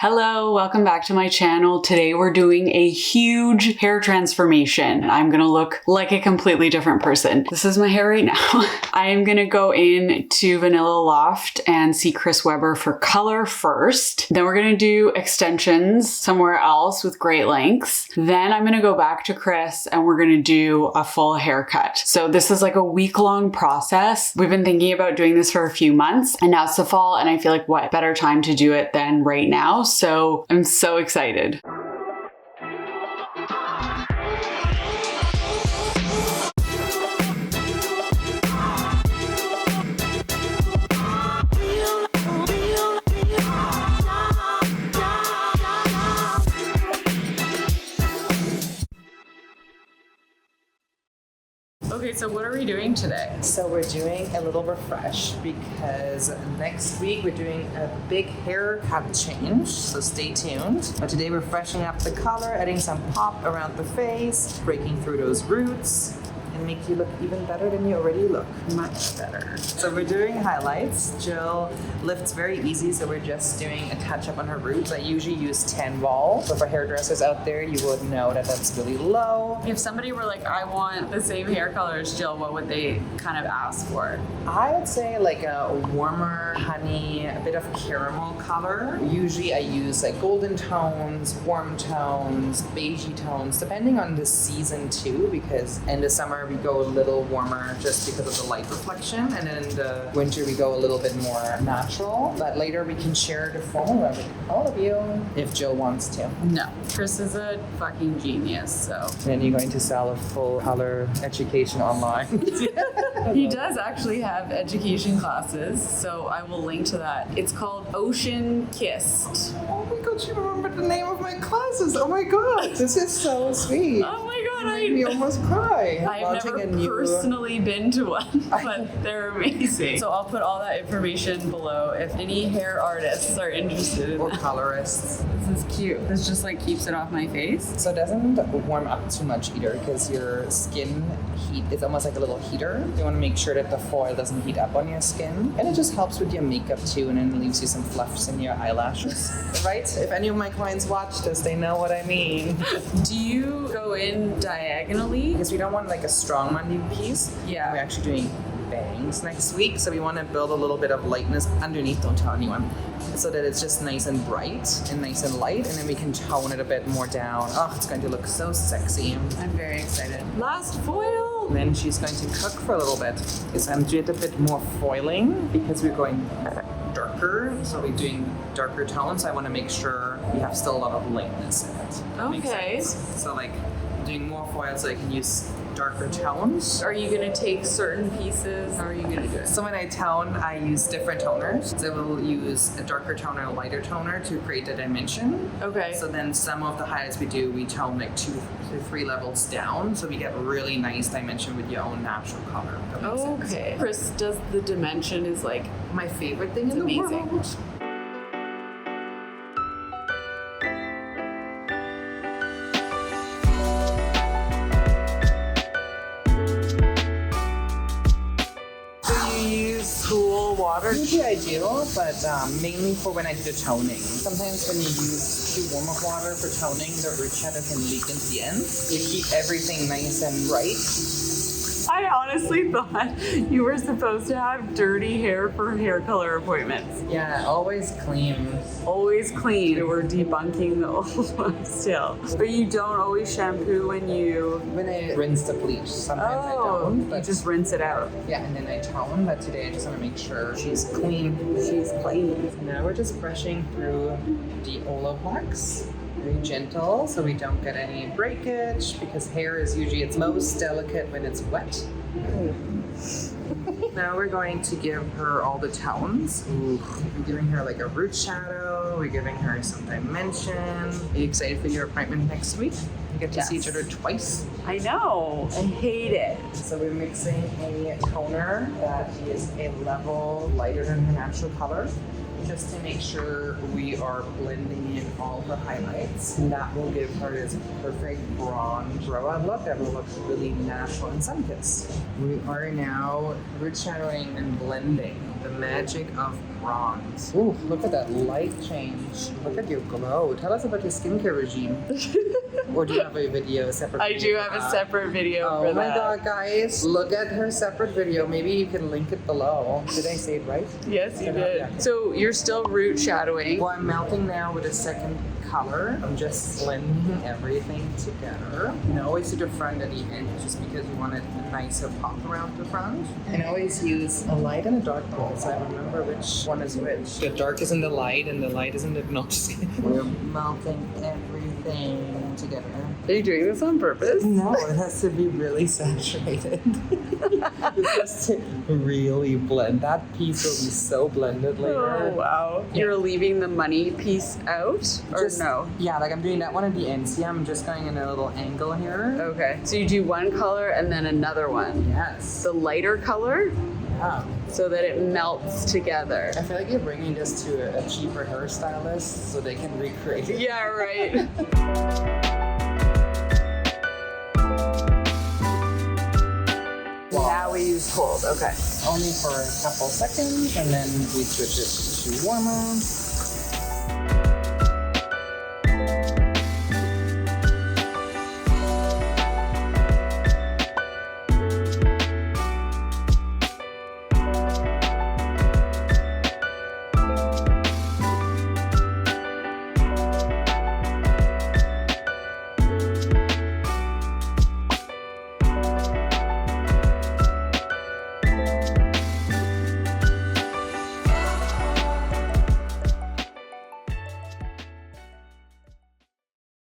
Hello, welcome back to my channel. Today we're doing a huge hair transformation. I'm gonna look like a completely different person. This is my hair right now. I am gonna go in to Vanilla Loft and see Chris Webber for color first. Then we're gonna do extensions somewhere else with great lengths. Then I'm gonna go back to Chris and we're gonna do a full haircut. So this is like a week-long process. We've been thinking about doing this for a few months and now it's the fall and I feel like what better time to do it than right now. So I'm so excited. Okay, so what are we doing today? So we're doing a little refresh because next week we're doing a big haircut change, so stay tuned. But today we're freshening up the color, adding some pop around the face, breaking through those roots, and make you look even better than you already look. Much better. So we're doing highlights. Jill lifts very easy, so we're just doing a touch-up on her roots. I usually use 10 ball, but for hairdressers out there, you would know that that's really low. If somebody were like, I want the same hair color as Jill, what would they kind of ask for? I would say like a warmer honey, a bit of caramel color. Usually I use like golden tones, warm tones, beigey tones, depending on the season too, because in the summer we go a little warmer just because of the light reflection, and then in the winter we go a little bit more natural. But later we can share the formula with all of you if Jill wants to. No, Chris is a fucking genius, so. And then you're going to sell a full color education online. He does actually have education classes, so I will link to that. It's called Ocean Kissed. Oh my god, you remembered the name of my classes. Oh my god, this is so sweet. Oh my god, You made me almost cry. I've never personally been to one, but they're amazing. So I'll put all that information below if any hair artists are interested in Or that. colorists. This is cute. This just like keeps it off my face. So it doesn't warm up too much either because your skin heat is almost like a little heater. You want to make sure that the foil doesn't heat up on your skin. And it just helps with your makeup too, and then leaves you some fluffs in your eyelashes. Right? If any of my clients watch this, they know what I mean. Do you go in diagonally? Because we don't want like a strong mundane piece. Yeah. We're actually doing bangs next week, so we want to build a little bit of lightness underneath, don't tell anyone, so that it's just nice and bright and nice and light, and then we can tone it a bit more down. Oh, it's going to look so sexy. I'm very excited. Last foil! And then she's going to cook for a little bit. So I'm doing a bit more foiling because we're going darker, so we're doing darker tones. I want to make sure we have still a lot of lightness in it. Makes Okay. sense? So like doing more foil so I can use darker tones. Are you gonna take certain pieces? How are you gonna do it? So when I tone, I use different toners. So I will use a darker toner, a lighter toner to create the dimension. Okay. So then some of the highlights we do, we tone like 2 to 3 levels down, so we get really nice dimension with your own natural color. If that makes sense. Okay. Chris does the dimension is like My favorite thing in the amazing. world. Cool water would be ideal, but mainly for when I do the toning. Sometimes when you use too warm of water for toning, the root shadow can leak into the end. You keep everything nice and bright. I honestly thought you were supposed to have dirty hair for hair color appointments. Yeah, always clean. Always clean. We're debunking the old one still. But you don't always shampoo when I rinse the bleach, sometimes I don't. But you just rinse it out. yeah, and then I tone, but today I just want to make sure she's clean. She's clean. So now we're just brushing through the Olaplex. Very gentle, so we don't get any breakage, because hair is usually its most delicate when it's wet. Now we're going to give her all the tones. We're giving her like a root shadow, we're giving her some dimension. Are you excited for your appointment next week? We get to see each other twice. I know. I hate it. So we're mixing a toner that is a level lighter than her natural color, just to make sure we are blending in all the highlights. And that will give her this perfect bronze grow-out look that will look really natural and sun-kissed. We are now root shadowing and blending The magic of bronze. Ooh, look at that light change. Look at your glow. Tell us about your skincare regime. Or do you have a video separate? I do have a separate video for that. Oh my god, guys. Look at her separate video. Maybe you can link it below. Did I say it right? Yes, you did. Yeah. So you're still root shadowing. Well, I'm melting now with a second color. I'm just blending everything together. And I always do the front and the end just because you want a nicer pop around the front. And I always use a light and a dark one so I remember which one is which. The dark is in the light and the light is in the... No, just kidding. We're melting everything together. Are you doing this on purpose? No, it has to be really saturated. It has to really blend. That piece will be so blended later. Oh, wow. Yeah. You're leaving the money piece out? Or Just- no? Yeah, like I'm doing that one at the end. See, I'm just going in a little angle here. Okay. So you do one color and then another one. Yes. The lighter color Yeah. so that it melts together. I feel like you're bringing this to a cheaper hairstylist so they can recreate it. Yeah, right. Now we use cold. Okay. Only for a couple seconds and then we switch it to warmer.